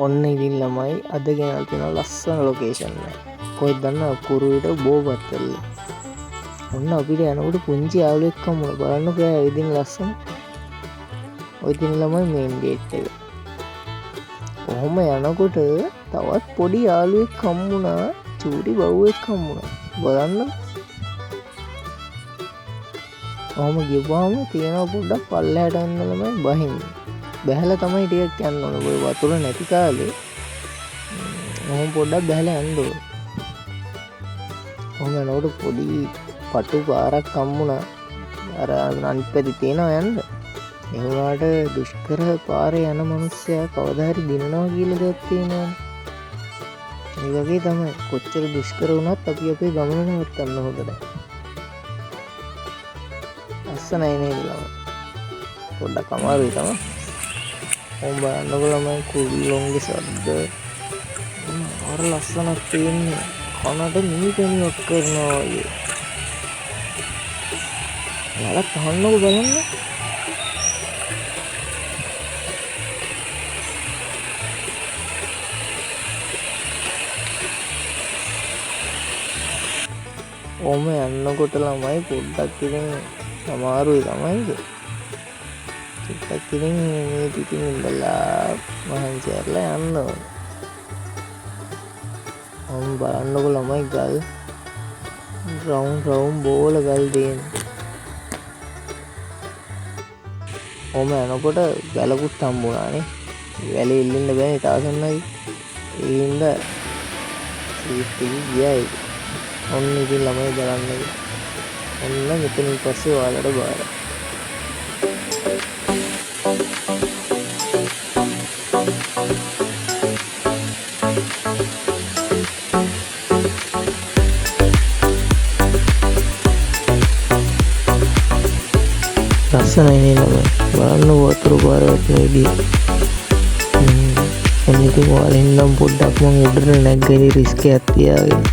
ඔන්න ඉතින් ළමයි අද ගෙනල් තියෙන ලස්සන ලොකේෂන් එක. කොහෙද දන්නවද? කුරුවිට බෝපත්තල්ල. ඔන්න අපිට යනකොට පුංචි යාළුවෙක් හම්බුණා. බලන්නකෝ එයා ඉදින් ලස්සන. ඔය තියෙන ළමයි මේන් ගේට් එක. කොහොම යනකොට තවත් පොඩි යාළුවෙක් හම්බුණා. චූටි බව්වෙක් හම්බුණා. බලන්න. කොහොම ගිහුවාම තියෙනවා පොඩ්ඩක් පල්ලෙහාට යන්න ළමයි බහින්න. බැහැලා තමයි ටිකක් යන්න ඕන. ඔය වතුර නැති කාලේ කොහොම පොඩ්ඩක් බැහැලා යන්න ඕන. කොහොම යනකොට පොඩි පටු පාරක් හම්බුණා. අර අනිත් පැත්තේ තියෙනවා යන්න. ඒ වුණාට දුෂ්කර පාරේ යන මිනිස්සයා කවදා හරි දිනනවා කියලා දෙයක් තියෙනවනේ. ඒ වගේ තමයි කොච්චර දුෂ්කර වුණත් අපි අපේ ගමන නවත්තන්න හොඳයි. ලස්සනයි නේද ළමයි? පොඩ්ඩක් අමාරුයි තමයි. ඕම් බලන්නකො ළමයි කුරුල්ලොන්ගේ සද්ද. අර ලස්සනක් තියෙන්නේ. කනට මීපැණියක් කරනවා වගේ. යාළුවා තහන්නකො බලන්න. ඕම යන්නකොට ළමයි පොඩ්ඩක් ඉතින් අමාරුයි තමයි. ටිකක් ඉතින් මේ පිටින් ඉඳලා මහන්සි කරලා යන්න ඕනේ. ඕම බලන්නකො ළමයි ගල් රවුම් බෝල ගල් දෙන. ඕම යනකොට වැලකුත් හම්බුණානේ. වැලේ ඉල්ලන්න බෑනේ තාසන්නයි. ඒ හින්දා ඉතින් ගියා. ඔන්න ඉතින් ළමයි බලන්න. ඔන්න මෙතනින් පස්සේ ඔයාලට බාරයි. ලස්සනයි නේ ළමයි. බලන්න වතුර පාර වටන විදිය. ඔන්න ඉතින් ඔයාලා ඉන්නම් පොඩ්ඩක් මම උඩට නැග්ගේ රිස්ක් එකක් තියාගෙන.